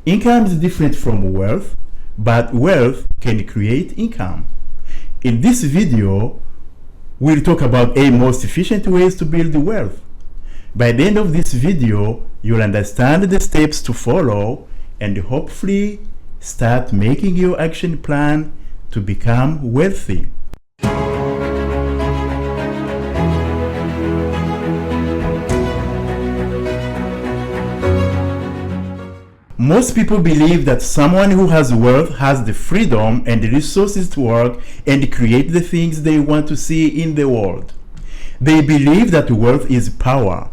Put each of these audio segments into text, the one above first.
Income is different from wealth, but wealth can create income. In this video, we'll talk about 8 most efficient ways to build wealth. By the end of this video, you'll understand the steps to follow and hopefully start making your action plan to become wealthy. Most people believe that someone who has wealth has the freedom and the resources to work and create the things they want to see in the world. They believe that wealth is power.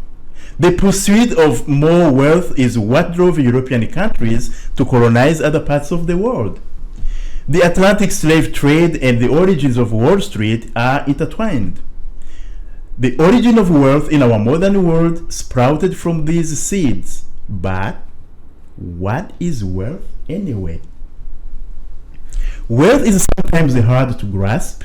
The pursuit of more wealth is what drove European countries to colonize other parts of the world. The Atlantic slave trade and the origins of Wall Street are intertwined. The origin of wealth in our modern world sprouted from these seeds. But what is wealth anyway? Wealth is sometimes hard to grasp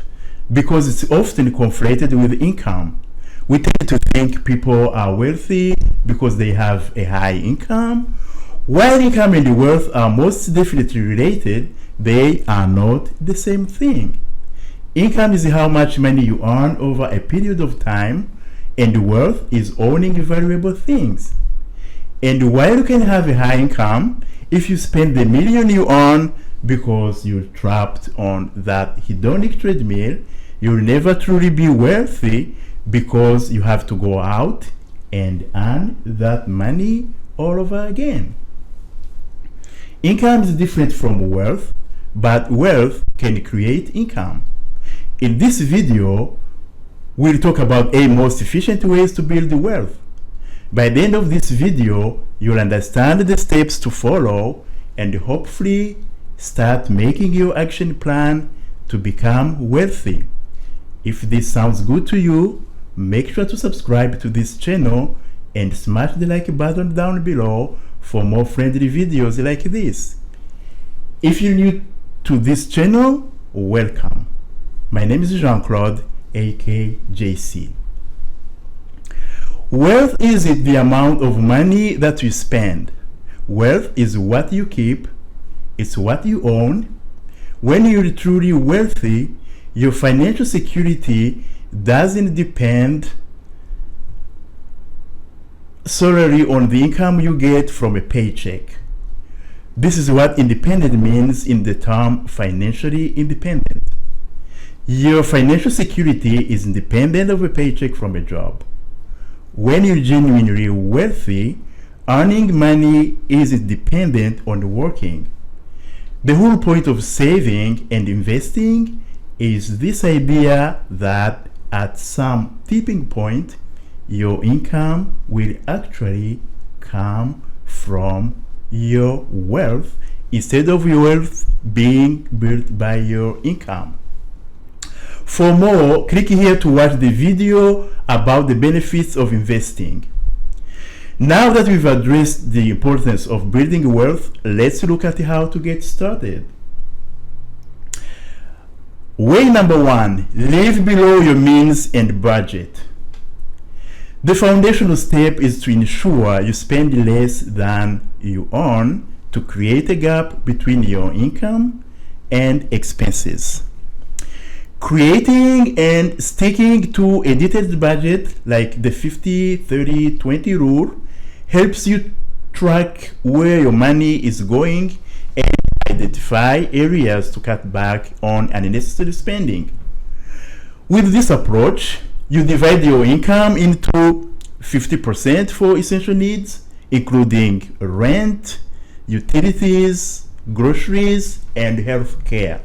because it's often conflated with income. We tend to think people are wealthy because they have a high income. While income and wealth are most definitely related, they are not the same thing. Income is how much money you earn over a period of time, and wealth is owning valuable things. And while you can have a high income, if you spend the million you earn because you're trapped on that hedonic treadmill, you'll never truly be wealthy because you have to go out and earn that money all over again. Income is different from wealth, but wealth can create income. In this video, we'll talk about 8 most efficient ways to build wealth. By the end of this video, you'll understand the steps to follow and hopefully start making your action plan to become wealthy. If this sounds good to you, make sure to subscribe to this channel and smash the like button down below for more friendly videos like this. If you're new to this channel, welcome. My name is Jean-Claude, aka JC. Wealth isn't the amount of money that you spend. Wealth is what you keep, it's what you own. When you're truly wealthy, your financial security doesn't depend solely on the income you get from a paycheck. This is what independent means in the term financially independent. Your financial security is independent of a paycheck from a job. When you're genuinely wealthy, earning money isn't dependent on working. The whole point of saving and investing is this idea that at some tipping point, your income will actually come from your wealth instead of your wealth being built by your income. For more, click here to watch the video about the benefits of investing. Now that we've addressed the importance of building wealth, let's look at how to get started. Way number 1, live below your means and budget. The foundational step is to ensure you spend less than you earn to create a gap between your income and expenses. Creating and sticking to a detailed budget like the 50-30-20 rule helps you track where your money is going and identify areas to cut back on unnecessary spending. With this approach, you divide your income into 50% for essential needs, including rent, utilities, groceries, and health care.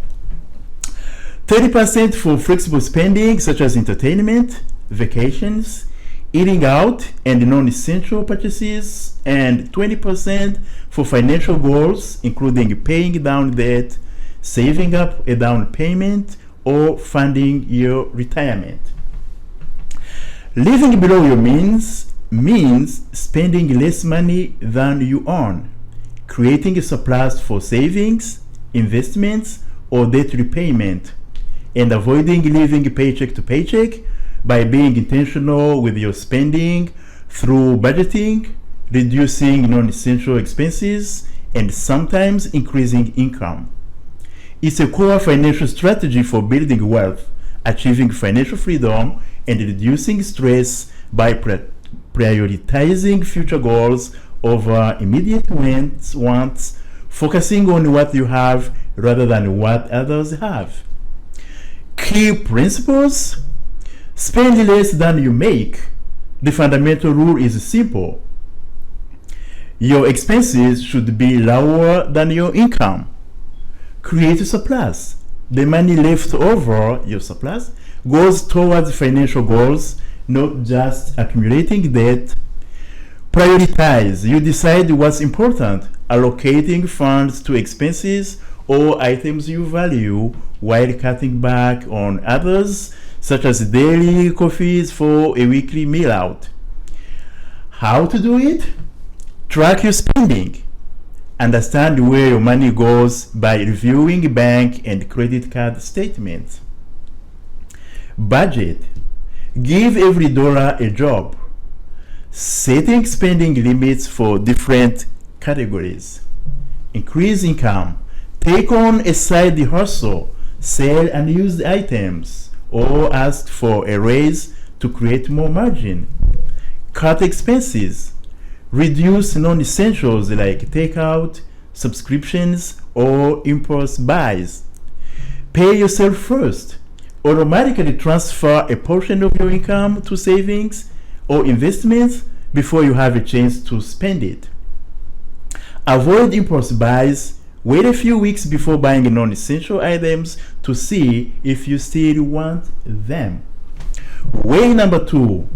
30% for flexible spending such as entertainment, vacations, eating out, and non-essential purchases, and 20% for financial goals including paying down debt, saving up a down payment, or funding your retirement. Living below your means means spending less money than you earn, creating a surplus for savings, investments, or debt repayment, and avoiding living paycheck to paycheck by being intentional with your spending through budgeting, reducing non-essential expenses, and sometimes increasing income. It's a core financial strategy for building wealth, achieving financial freedom, and reducing stress by prioritizing future goals over immediate wants, focusing on what you have rather than what others have. Key principles: spend less than you make. The fundamental rule is simple. Your expenses should be lower than your income. Create a surplus. The money left over, your surplus, goes towards financial goals, not just accumulating debt. Prioritize. You decide what's important, allocating funds to expenses or items you value while cutting back on others, such as daily coffees for a weekly meal out. How to do it? Track your spending. Understand where your money goes by reviewing bank and credit card statements. Budget. Give every dollar a job. Setting spending limits for different categories. Increase income. Take on a side hustle. Sell unused items or ask for a raise to create more margin. Cut expenses. Reduce non-essentials like takeout, subscriptions, or impulse buys. Pay yourself first. Automatically transfer a portion of your income to savings or investments before you have a chance to spend it. Avoid impulse buys. Wait a few weeks before buying non-essential items to see if you still want them. Way number 2,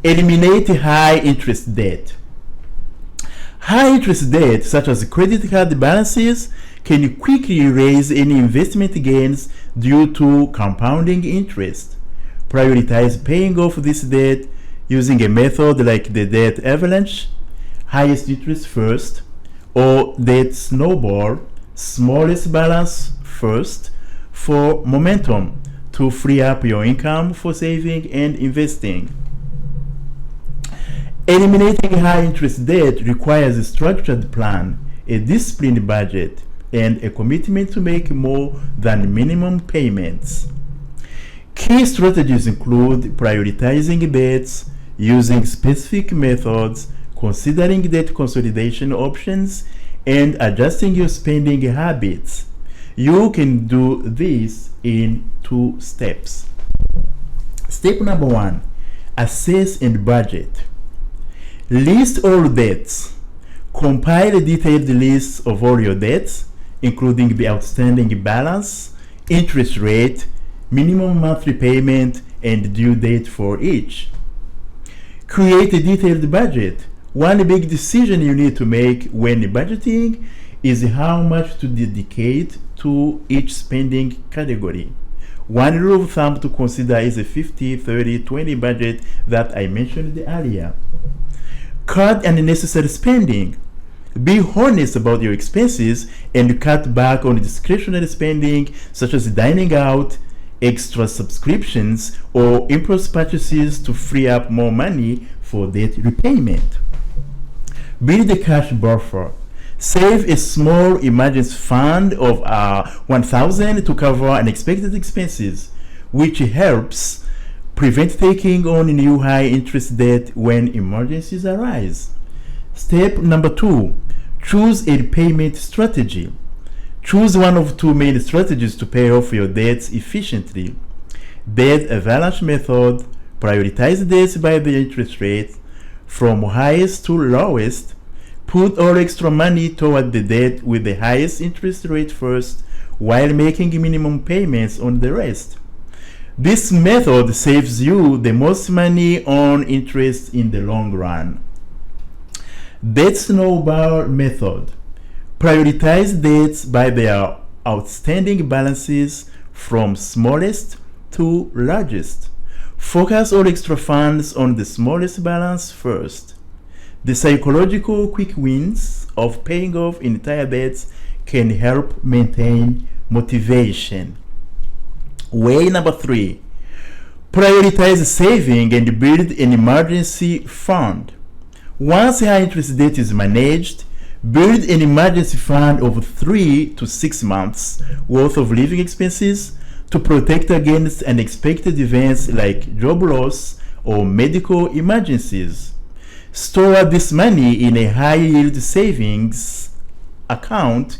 eliminate high interest debt. High interest debt, such as credit card balances, can quickly raise any investment gains due to compounding interest. Prioritize paying off this debt using a method like the debt avalanche, highest interest first, or debt snowball, smallest balance first, for momentum to free up your income for saving and investing. Eliminating high interest debt requires a structured plan, a disciplined budget, and a commitment to make more than minimum payments. Key strategies include prioritizing debts, using specific methods, considering debt consolidation options, and adjusting your spending habits. You can do this in 2 steps. Step number 1, assess and budget. List all debts. Compile a detailed list of all your debts, including the outstanding balance, interest rate, minimum monthly payment, and due date for each. Create a detailed budget. One big decision you need to make when budgeting is how much to dedicate to each spending category. One rule of thumb to consider is a 50-30-20 budget that I mentioned earlier. Cut unnecessary spending. Be honest about your expenses and cut back on discretionary spending such as dining out, extra subscriptions, or impulse purchases to free up more money for debt repayment. Build a cash buffer. Save a small emergency fund of $1,000 to cover unexpected expenses, which helps prevent taking on new high interest debt when emergencies arise. Step number 2, choose a repayment strategy. Choose one of 2 main strategies to pay off your debts efficiently. Debt avalanche method, prioritize debts by the interest rate from highest to lowest. Put all extra money toward the debt with the highest interest rate first while making minimum payments on the rest. This method saves you the most money on interest in the long run. Debt snowball method. Prioritize debts by their outstanding balances from smallest to largest. Focus all extra funds on the smallest balance first. The psychological quick wins of paying off entire debts can help maintain motivation. Way number 3, prioritize saving and build an emergency fund. Once high interest debt is managed, Build an emergency fund of 3 to 6 months worth of living expenses to protect against unexpected events like job loss or medical emergencies. Store this money in a high-yield savings account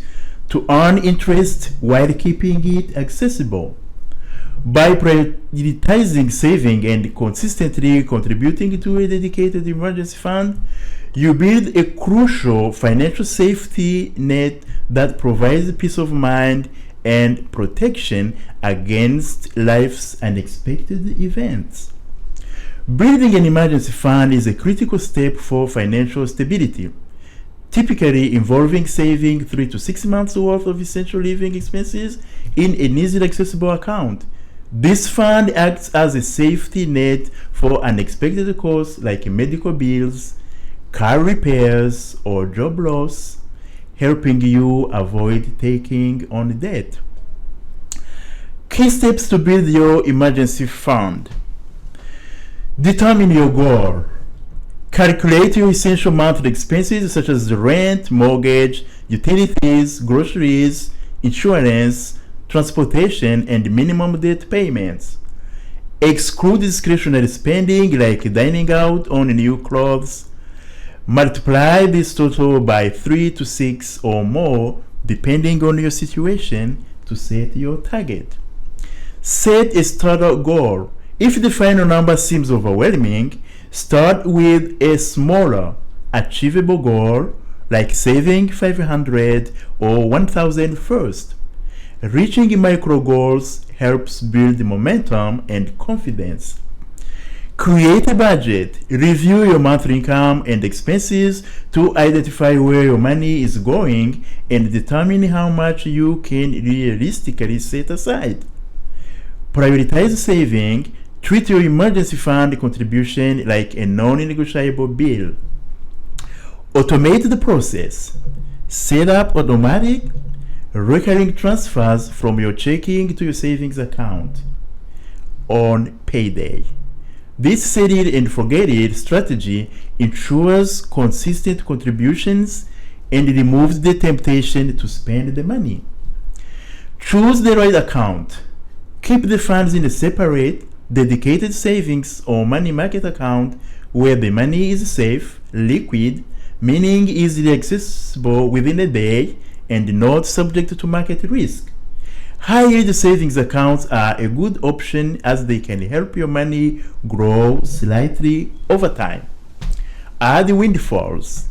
to earn interest while keeping it accessible. By prioritizing saving and consistently contributing to a dedicated emergency fund, you build a crucial financial safety net that provides peace of mind and protection against life's unexpected events. Building an emergency fund is a critical step for financial stability, typically involving saving 3 to 6 months worth of essential living expenses in an easily accessible account. This fund acts as a safety net for unexpected costs like medical bills, car repairs, or job loss, helping you avoid taking on debt. Key steps to build your emergency fund. Determine your goal. Calculate your essential monthly expenses such as rent, mortgage, utilities, groceries, insurance, transportation, and minimum debt payments. Exclude discretionary spending like dining out on new clothes. Multiply this total by 3 to 6 or more depending on your situation to set your target. Set a starter goal. If the final number seems overwhelming, start with a smaller, achievable goal like saving $500 or $1,000 first. Reaching micro goals helps build momentum and confidence. Create a budget. Review your monthly income and expenses to identify where your money is going and determine how much you can realistically set aside. Prioritize saving. Treat your emergency fund contribution like a non-negotiable bill. Automate the process. Set up automatic recurring transfers from your checking to your savings account on payday. This set it and forget it strategy ensures consistent contributions and removes the temptation to spend the money. Choose the right account. Keep the funds in a separate, dedicated savings or money market account where the money is safe, liquid, meaning easily accessible within a day and not subject to market risk. High-yield savings accounts are a good option as they can help your money grow slightly over time. Add windfalls.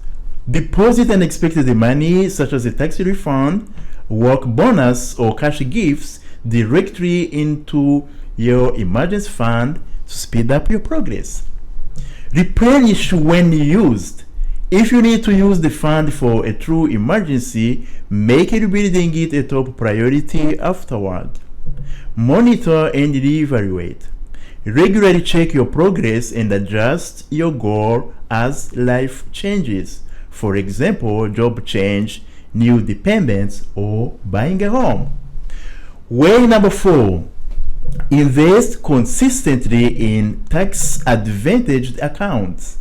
Deposit unexpected money such as a tax refund, work bonus, or cash gifts directly into your emergency fund to speed up your progress. Replenish when used. If you need to use the fund for a true emergency, make rebuilding it a top priority afterward. Monitor and reevaluate. Regularly check your progress and adjust your goal as life changes. For example, job change, new dependents, or buying a home. Way number 4. Invest consistently in tax-advantaged accounts.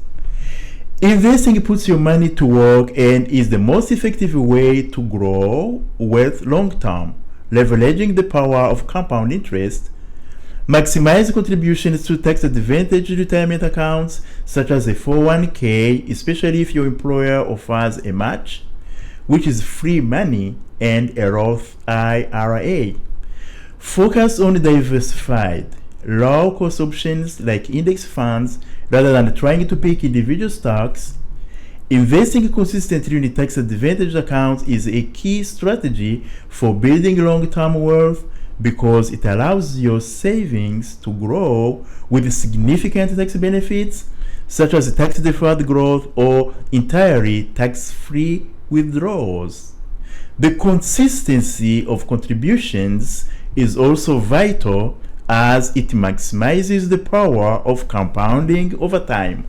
Investing puts your money to work and is the most effective way to grow wealth long-term, leveraging the power of compound interest. Maximize contributions to tax-advantaged retirement accounts such as a 401k, especially if your employer offers a match, which is free money, and a Roth IRA. Focus on diversified, low-cost options like index funds rather than trying to pick individual stocks. Investing consistently in tax-advantaged accounts is a key strategy for building long-term wealth because it allows your savings to grow with significant tax benefits such as tax-deferred growth or entirely tax-free withdrawals. The consistency of contributions is also vital as it maximizes the power of compounding over time.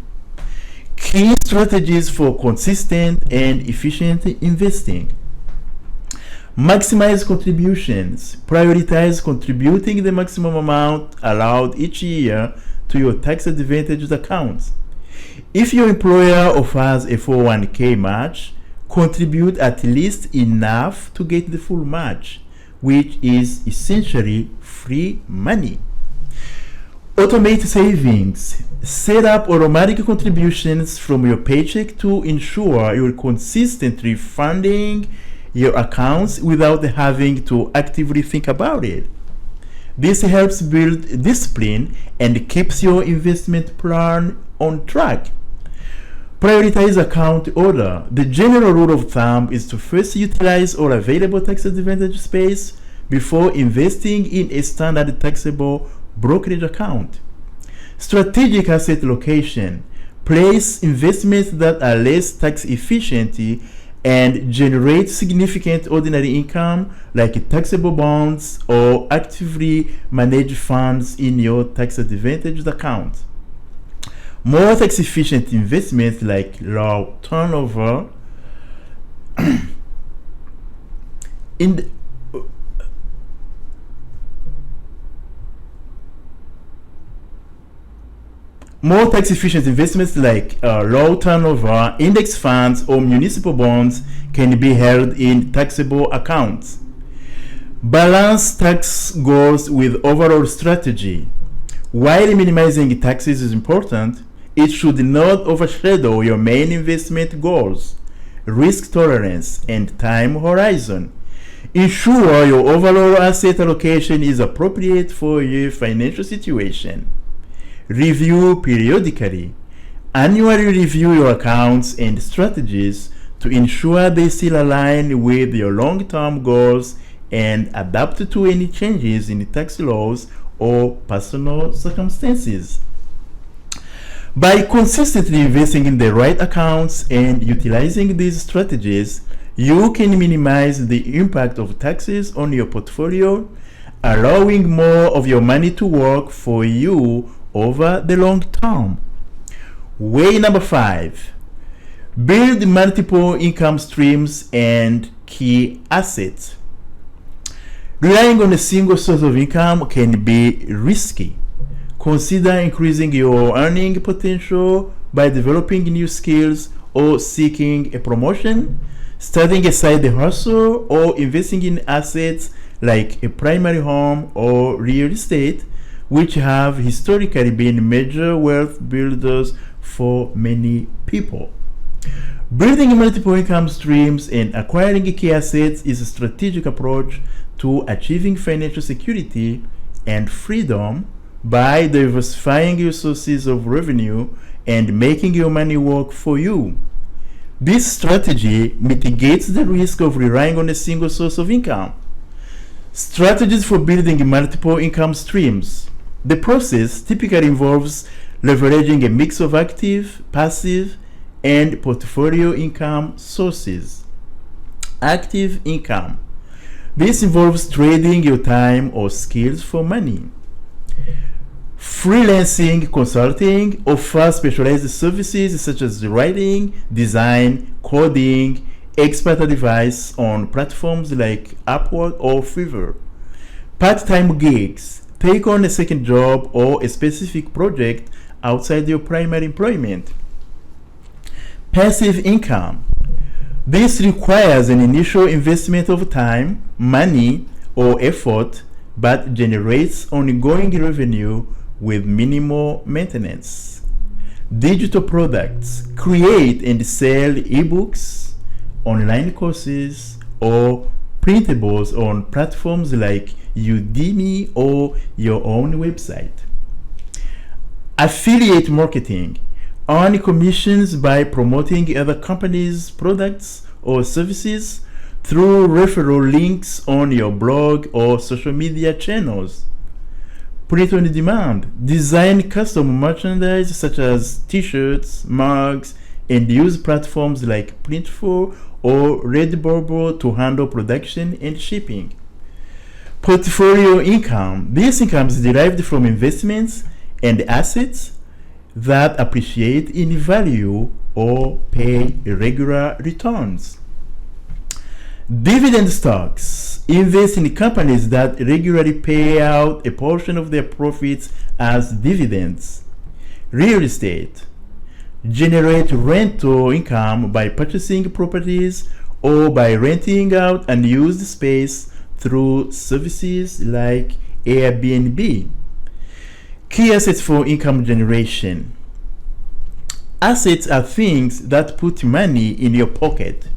Key strategies for consistent and efficient investing. Maximize contributions. Prioritize contributing the maximum amount allowed each year to your tax-advantaged accounts. If your employer offers a 401k match, contribute at least enough to get the full match, which is essentially free money. Automate savings. Set up automatic contributions from your paycheck to ensure you're consistently funding your accounts without having to actively think about it. This helps build discipline and keeps your investment plan on track. Prioritize account order. The general rule of thumb is to first utilize all available tax advantage space before investing in a standard taxable brokerage account. Strategic asset location. Place investments that are less tax efficient and generate significant ordinary income like taxable bonds or actively managed funds in your tax advantaged account. More tax efficient investments like low turnover More tax-efficient investments like low turnover index funds or municipal bonds can be held in taxable accounts. Balance tax goals with overall strategy. While minimizing taxes is important, it should not overshadow your main investment goals, risk tolerance, and time horizon. Ensure your overall asset allocation is appropriate for your financial situation. Review periodically. Annually review your accounts and strategies to ensure they still align with your long-term goals and adapt to any changes in the tax laws or personal circumstances. By consistently investing in the right accounts and utilizing these strategies, you can minimize the impact of taxes on your portfolio, allowing more of your money to work for you over the long term. Way number 5. Build multiple income streams and key assets. Relying on a single source of income can be risky. Consider increasing your earning potential by developing new skills or seeking a promotion, starting a side hustle, or investing in assets like a primary home or real estate, which have historically been major wealth builders for many people. Building multiple income streams and acquiring key assets is a strategic approach to achieving financial security and freedom by diversifying your sources of revenue and making your money work for you. This strategy mitigates the risk of relying on a single source of income. Strategies for building multiple income streams. The process typically involves leveraging a mix of active, passive, and portfolio income sources. Active income. This involves trading your time or skills for money. Freelancing consulting offers specialized services such as writing, design, coding, expert advice on platforms like Upwork or Fiverr. Part-time gigs. Take on a second job or a specific project outside your primary employment. Passive income. This requires an initial investment of time, money, or effort, but generates ongoing revenue with minimal maintenance. Digital products. Create and sell ebooks, online courses, or printables on platforms like Udemy or your own website. Affiliate marketing. Earn commissions by promoting other companies' products or services through referral links on your blog or social media channels. Print on demand. Design custom merchandise such as t-shirts, mugs, and use platforms like Printful or Redbubble to handle production and shipping. Portfolio income. This income is derived from investments and assets that appreciate in value or pay regular returns. Dividend stocks. Invest in companies that regularly pay out a portion of their profits as dividends. Real estate. generate rental income by purchasing properties or by renting out unused space through services like Airbnb. Key assets for income generation. Assets are things that put money in your pocket.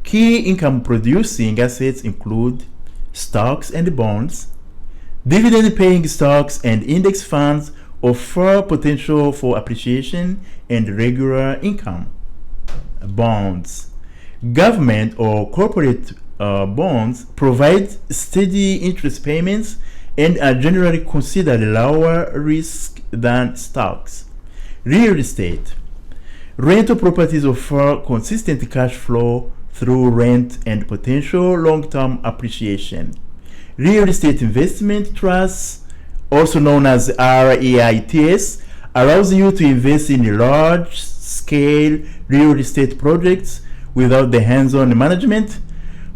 Key income producing assets include stocks and bonds. Dividend paying stocks and index funds offer potential for appreciation and regular income. Bonds. Government or corporate bonds provide steady interest payments and are generally considered lower risk than stocks. Real estate. Rental properties offer consistent cash flow through rent and potential long-term appreciation. Real estate investment trusts, also known as REITs, allows you to invest in large-scale real estate projects without the hands-on management,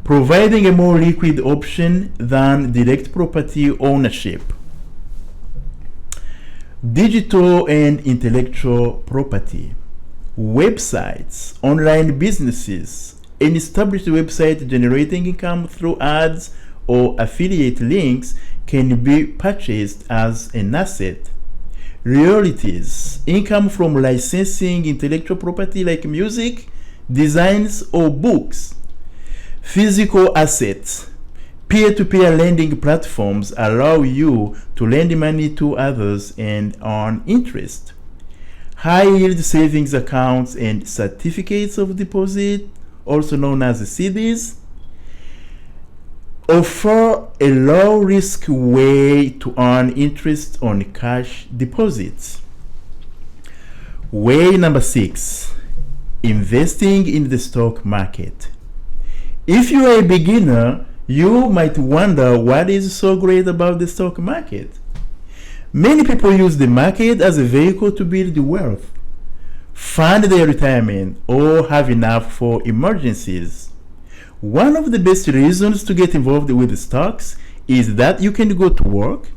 providing a more liquid option than direct property ownership. Digital and intellectual property. Websites, online businesses, an established website generating income through ads or affiliate links can be purchased as an asset. Royalties, income from licensing intellectual property like music, designs, or books. Physical assets. Peer-to-peer lending platforms allow you to lend money to others and earn interest. High-yield savings accounts and certificates of deposit, also known as CDs, offer a low-risk way to earn interest on cash deposits. Way number 6, investing in the stock market. If you are a beginner, you might wonder what is so great about the stock market. Many people use the market as a vehicle to build wealth, fund their retirement, or have enough for emergencies. One of the best reasons to get involved with stocks is that you can go to work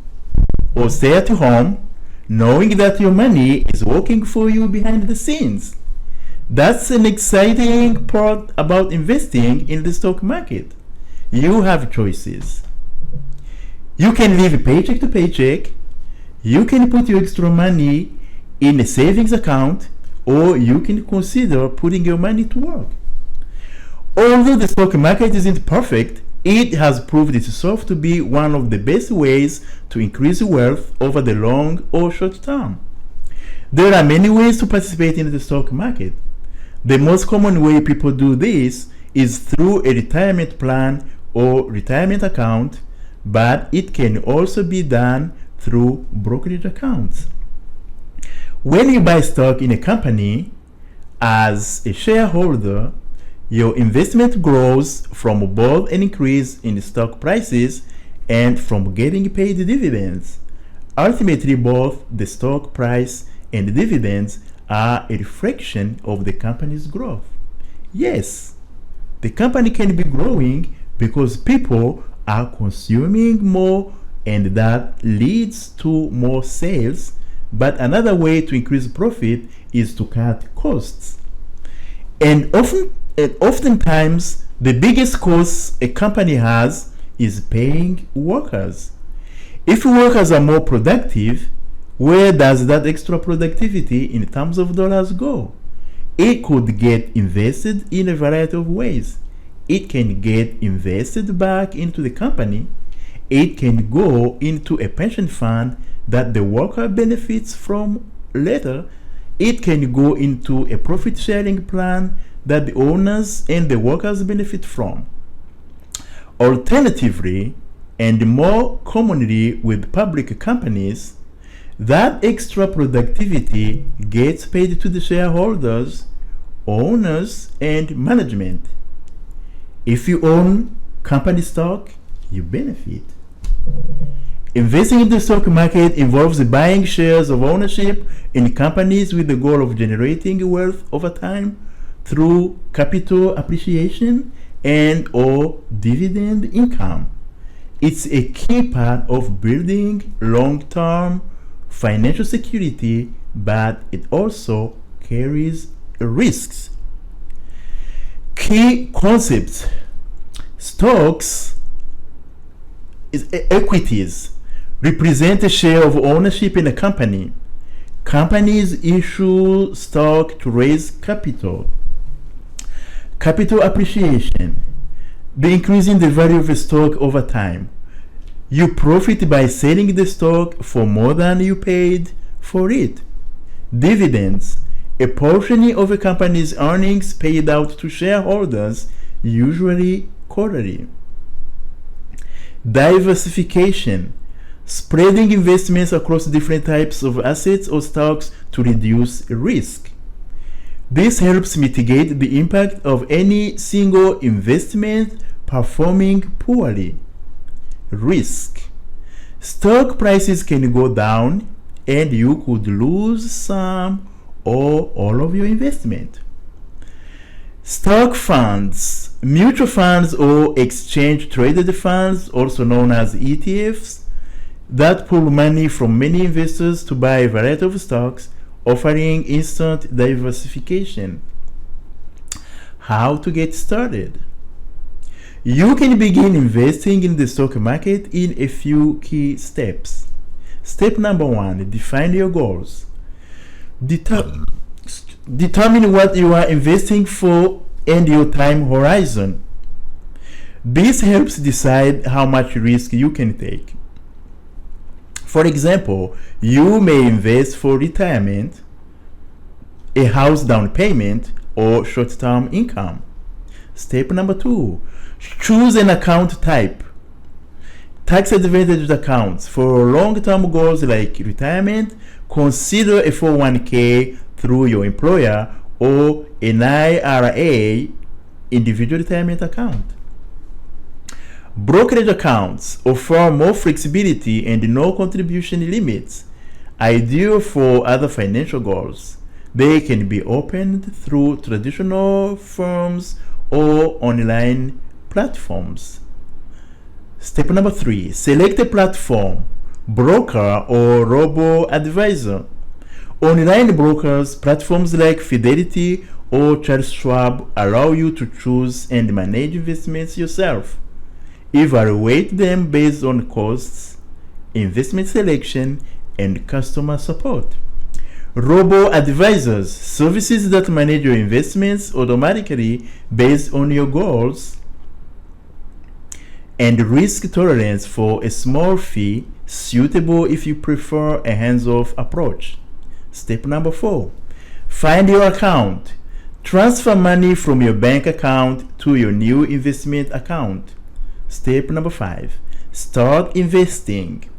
or stay at home knowing that your money is working for you behind the scenes. That's an exciting part about investing in the stock market. You have choices. You can live paycheck to paycheck. You can put your extra money in a savings account, or you can consider putting your money to work. Although the stock market isn't perfect, it has proved itself to be one of the best ways to increase wealth over the long or short term. There are many ways to participate in the stock market. The most common way people do this is through a retirement plan or retirement account, but it can also be done through brokerage accounts. When you buy stock in a company, as a shareholder, your investment grows from both an increase in stock prices and from getting paid dividends. Ultimately, both the stock price and dividends are a reflection of the company's growth. Yes, the company can be growing because people are consuming more, and that leads to more sales. But another way to increase profit is to cut costs. And oftentimes, the biggest cost a company has is paying workers. If workers are more productive, where does that extra productivity in terms of dollars go? It could get invested in a variety of ways. It can get invested back into the company. It can go into a pension fund that the worker benefits from later. It can go into a profit sharing plan that the owners and the workers benefit from. Alternatively, and more commonly with public companies, that extra productivity gets paid to the shareholders, owners, and management. If you own company stock, you benefit. Investing in the stock market involves buying shares of ownership in companies with the goal of generating wealth over time through capital appreciation and or dividend income. It's a key part of building long-term financial security, but it also carries risks. Key concepts: stocks equities represent a share of ownership in a company. Companies issue stock to raise capital. Capital appreciation: the increase in the value of a stock over time. You profit by selling the stock for more than you paid for it. Dividends: a portion of a company's earnings paid out to shareholders, usually quarterly. Diversification: spreading investments across different types of assets or stocks to reduce risk. This helps mitigate the impact of any single investment performing poorly. Risk: stock prices can go down and you could lose some or all of your investment. Stock funds: mutual funds or exchange traded funds, also known as ETFs, that pull money from many investors to buy a variety of stocks, offering instant diversification. How to get started? You can begin investing in the stock market in a few key steps. Step number 1, define your goals. Determine what you are investing for and your time horizon. This helps decide how much risk you can take. For example, you may invest for retirement, a house down payment, or short-term income. Step number 2, choose an account type. Tax-advantaged accounts. For long-term goals like retirement, consider a 401k through your employer or an IRA, individual retirement account. Brokerage accounts offer more flexibility and no contribution limits, ideal for other financial goals. They can be opened through traditional firms or online platforms. Step number 3, select a platform, broker or robo-advisor. Online brokers, platforms like Fidelity or Charles Schwab allow you to choose and manage investments yourself. Evaluate them based on costs, investment selection, and customer support. Robo-advisors, services that manage your investments automatically based on your goals and risk tolerance for a small fee, suitable if you prefer a hands-off approach. Step number 4, find your account. Transfer money from your bank account to your new investment account. Step number 5, start investing.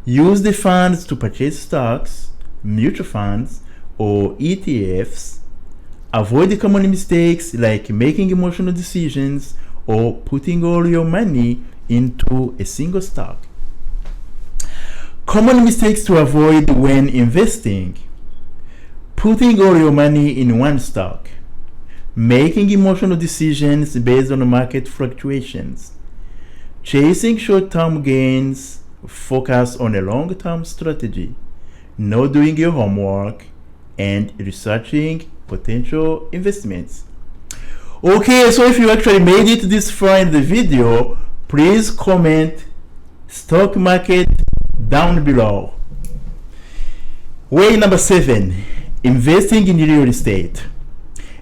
Use the funds to purchase stocks, mutual funds, or ETFs. Avoid the common mistakes like making emotional decisions or putting all your money into a single stock. Common mistakes to avoid when investing: putting all your money in one stock, making emotional decisions based on market fluctuations, chasing short-term gains, focus on a long-term strategy, not doing your homework, and researching potential investments. Okay, so if you actually made it this far in the video, please comment stock market down below. Way number 7, investing in real estate.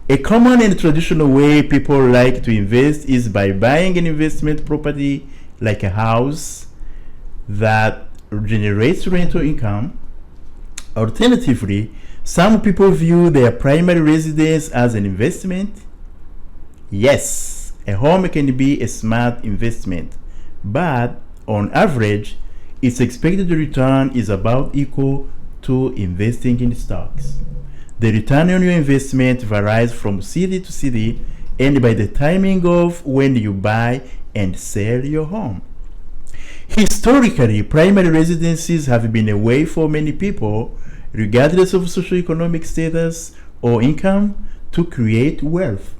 A common and traditional way people like to invest is by buying an investment property like a house that generates rental income. Alternatively, some people view their primary residence as an investment. Yes, a home can be a smart investment, but on average, its expected return is about equal to investing in stocks. The return on your investment varies from city to city and by the timing of when you buy and sell your home. Historically, primary residences have been a way for many people, regardless of socioeconomic status or income, to create wealth.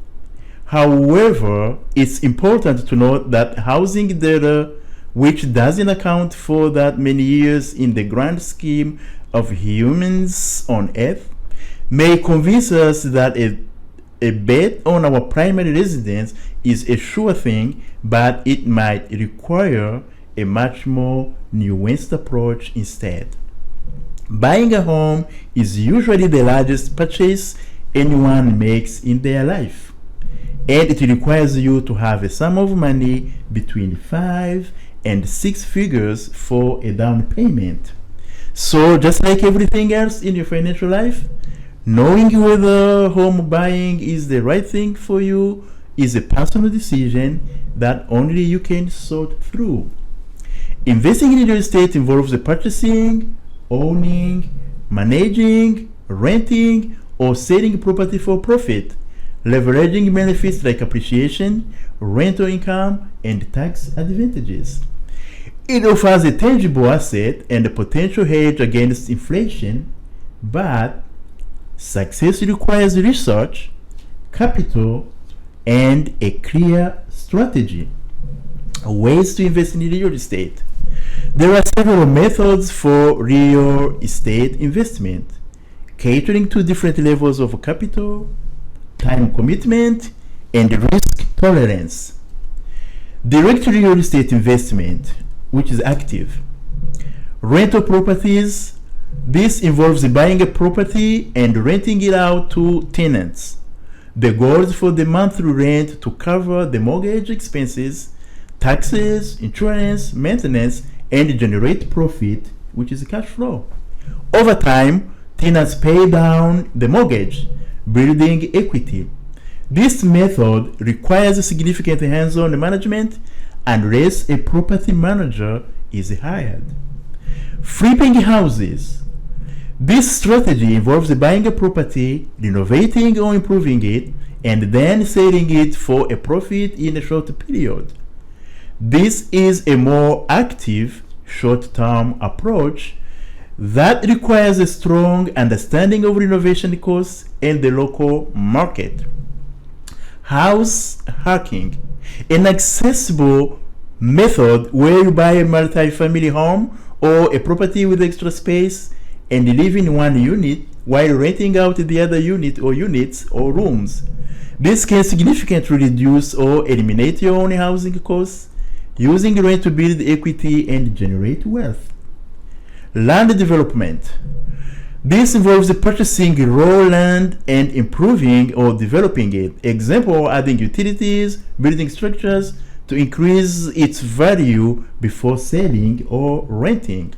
However, it's important to note that housing data, which doesn't account for that many years in the grand scheme of humans on Earth, may convince us that a bet on our primary residence is a sure thing, but it might require a much more nuanced approach instead. Buying a home is usually the largest purchase anyone makes in their life, and it requires you to have a sum of money between 5 and 6 figures for a down payment. So just like everything else in your financial life, knowing whether home buying is the right thing for you is a personal decision that only you can sort through. Investing in real estate involves the purchasing, owning, managing, renting, or selling property for profit, leveraging benefits like appreciation, rental income, and tax advantages. It offers a tangible asset and a potential hedge against inflation, but success requires research, capital, and a clear strategy. Ways to invest in real estate. There are several methods for real estate investment, catering to different levels of capital, time commitment, and risk tolerance. Direct real estate investment, which is active. Rental properties. This involves buying a property and renting it out to tenants. The goal is for the monthly rent to cover the mortgage expenses, taxes, insurance, maintenance, and generate profit, which is cash flow. Over time, tenants pay down the mortgage, building equity. This method requires significant hands-on management unless a property manager is hired. Flipping houses. This strategy involves buying a property, renovating or improving it, and then selling it for a profit in a short period. This is a more active, short-term approach that requires a strong understanding of renovation costs and the local market. House hacking, an accessible method where you buy a multi-family home or a property with extra space and live in one unit while renting out the other unit or units or rooms. This can significantly reduce or eliminate your own housing costs, using rent to build equity and generate wealth. Land development. This involves purchasing raw land and improving or developing it. Example, adding utilities, building structures to increase its value before selling or renting.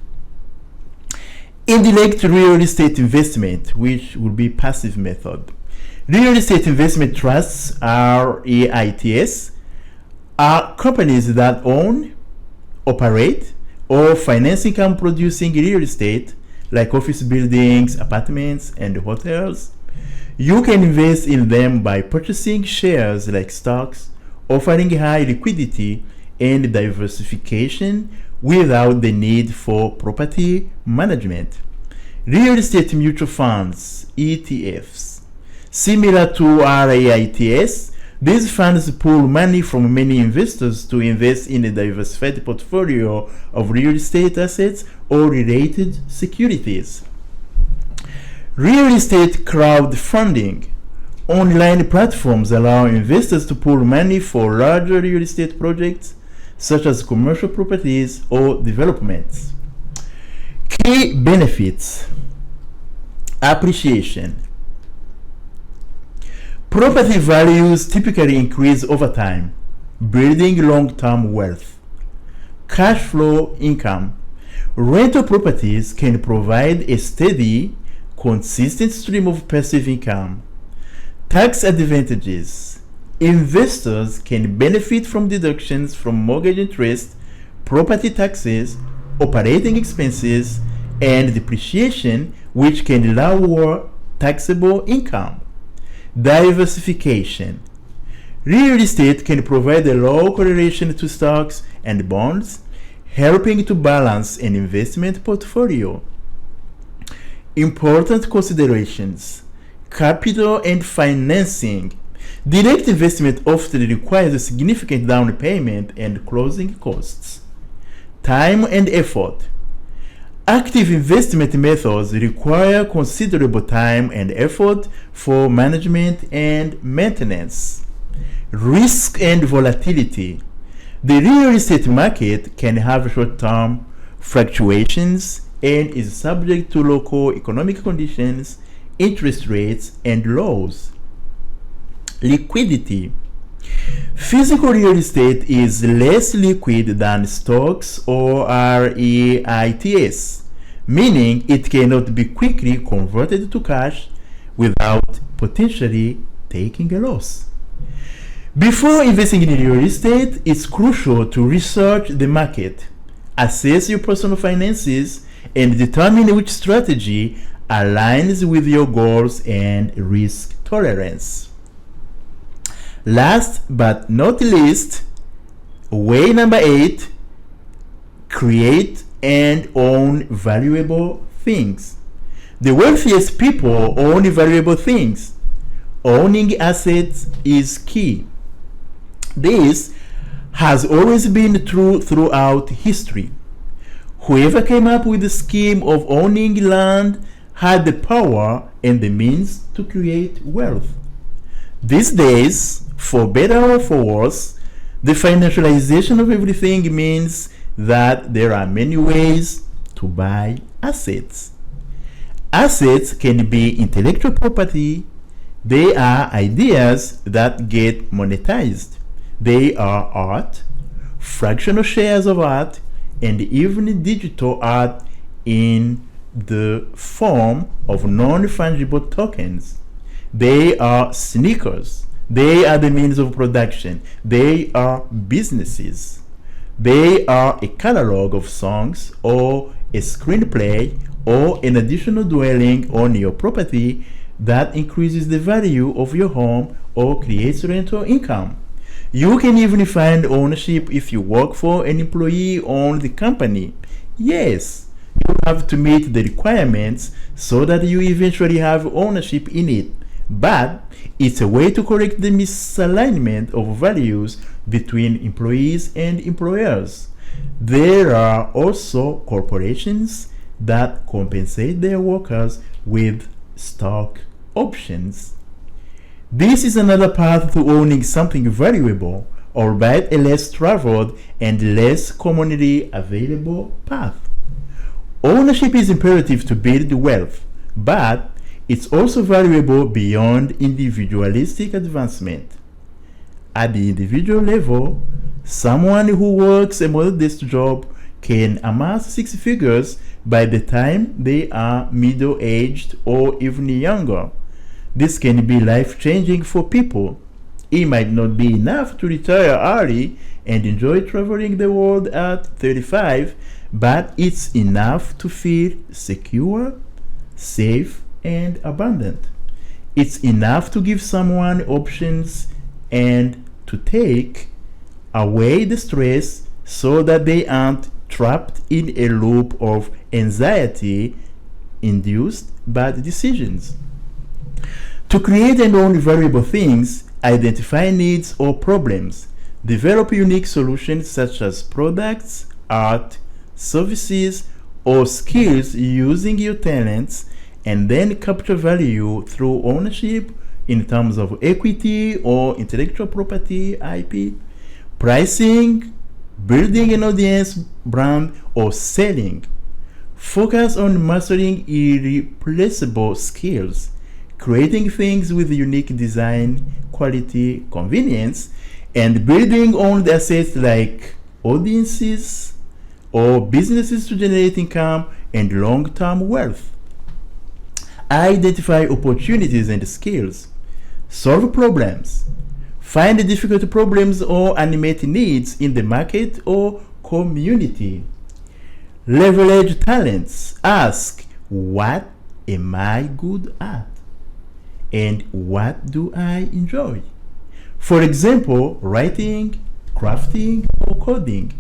Indirect real estate investment, which would be passive method. Real estate investment trusts, REITs, are companies that own, operate, or finance income producing real estate like office buildings, apartments, and hotels. You can invest in them by purchasing shares like stocks, offering high liquidity and diversification without the need for property management. Real estate mutual funds, ETFs. Similar to REITs, these funds pool money from many investors to invest in a diversified portfolio of real estate assets or related securities. Real estate crowdfunding. Online platforms allow investors to pool money for larger real estate projects such as commercial properties or developments. Key benefits. Appreciation. Property values typically increase over time, building long-term wealth. Cash flow income. Rental properties can provide a steady, consistent stream of passive income. Tax advantages. Investors can benefit from deductions from mortgage interest, property taxes, operating expenses, and depreciation, which can lower taxable income. Diversification. Real estate can provide a low correlation to stocks and bonds, helping to balance an investment portfolio. Important considerations. Capital and financing. Direct investment often requires a significant down payment and closing costs. Time and effort. Active investment methods require considerable time and effort for management and maintenance. Risk and volatility. The real estate market can have short-term fluctuations and is subject to local economic conditions, interest rates, and laws. Liquidity. Physical real estate is less liquid than stocks or REITs, meaning it cannot be quickly converted to cash without potentially taking a loss. Before investing in real estate, it's crucial to research the market, assess your personal finances, and determine which strategy aligns with your goals and risk tolerance. Last but not least, way number 8, create and own valuable things. The wealthiest people own valuable things. Owning assets is key. This has always been true throughout history. Whoever came up with the scheme of owning land had the power and the means to create wealth. These days, for better or for worse, the financialization of everything means that there are many ways to buy assets. Assets can be intellectual property. They are ideas that get monetized. They are art, fractional shares of art, and even digital art in the form of non-fungible tokens. They are sneakers. They are the means of production. They are businesses. They are a catalog of songs or a screenplay or an additional dwelling on your property that increases the value of your home or creates rental income. You can even find ownership if you work for an employee-owned company. Yes, you have to meet the requirements so that you eventually have ownership in it. But it's a way to correct the misalignment of values between employees and employers. There are also corporations that compensate their workers with stock options. This is another path to owning something valuable, albeit a less traveled and less commonly available path. Ownership is imperative to build wealth, but it's also valuable beyond individualistic advancement. At the individual level, someone who works a modest job can amass six figures by the time they are middle-aged or even younger. This can be life-changing for people. It might not be enough to retire early and enjoy traveling the world at 35, but it's enough to feel secure, safe, and abundant. It's enough to give someone options and to take away the stress so that they aren't trapped in a loop of anxiety induced bad decisions. To create and own valuable things, identify needs or problems, develop unique solutions such as products, art, services, or skills using your talents, and then capture value through ownership in terms of equity or intellectual property IP, pricing, building an audience, brand, or selling. Focus on mastering irreplaceable skills, creating things with unique design, quality, convenience, and building on the assets like audiences or businesses to generate income and long-term wealth. Identify opportunities and skills. Solve problems. Find difficult problems or animate needs in the market or community. Leverage talents. Ask, what am I good at? And what do I enjoy? For example, writing, crafting, or coding.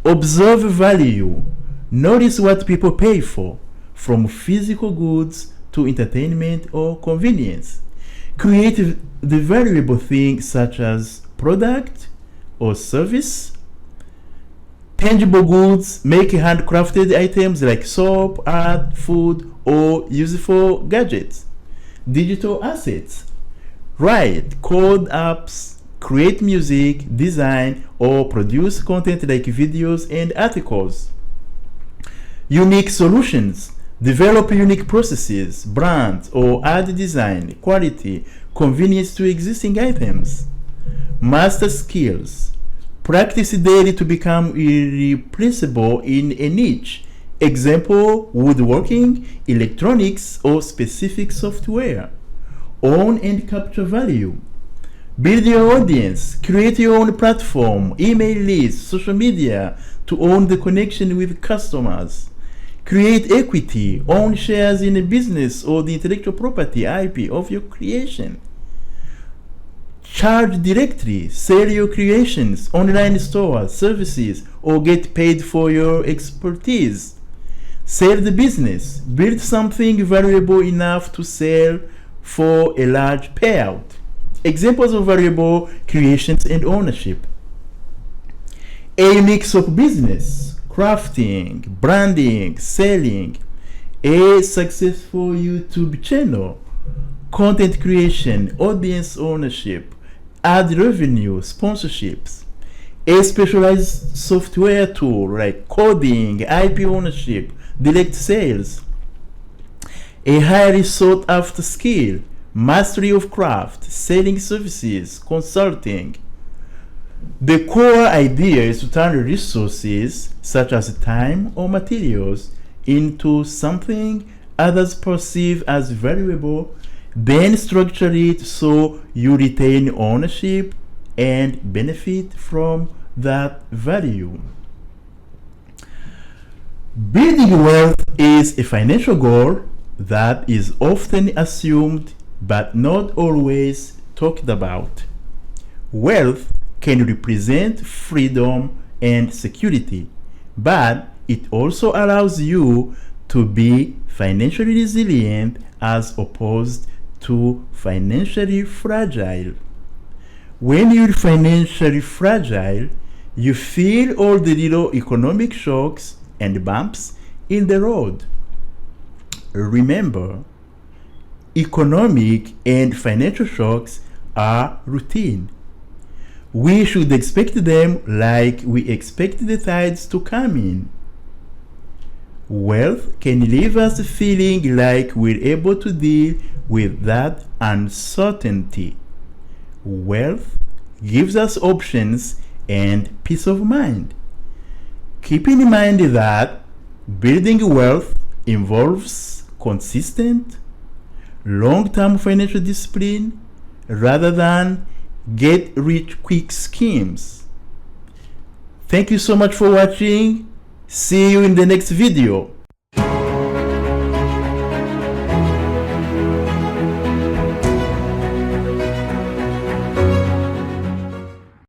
Observe value. Notice what people pay for, from physical goods to entertainment or convenience. Create the valuable thing such as product or service. Tangible goods, make handcrafted items like soap, art, food, or useful gadgets. Digital assets, write code apps, create music, design, or produce content like videos and articles. Unique solutions, develop unique processes, brands, or add design, quality, convenience to existing items. Master skills, practice daily to become irreplaceable in a niche. Example, woodworking, electronics, or specific software. Own and capture value. Build your audience, create your own platform, email lists, social media to own the connection with customers. Create equity, own shares in a business or the intellectual property IP of your creation. Charge directly, sell your creations, online stores, services, or get paid for your expertise. Sell the business, build something valuable enough to sell for a large payout. Examples of valuable creations and ownership. A mix of business, crafting, branding, selling. A successful YouTube channel, content creation, audience ownership, ad revenue, sponsorships. A specialized software tool like coding, IP ownership, direct sales. A highly sought after skill, mastery of craft, selling services, consulting. The core idea is to turn resources such as time or materials into something others perceive as valuable, then structure it so you retain ownership and benefit from that value. Building wealth is a financial goal that is often assumed but not always talked about. Wealth can represent freedom and security, but it also allows you to be financially resilient as opposed to financially fragile. When you're financially fragile, you feel all the little economic shocks and bumps in the road. Remember, economic and financial shocks are routine. We should expect them like we expect the tides to come in. Wealth can leave us feeling like we're able to deal with that uncertainty. Wealth gives us options and peace of mind. Keep in mind that building wealth involves consistent, long-term financial discipline rather than get-rich-quick schemes. Thank you so much for watching. See you in the next video.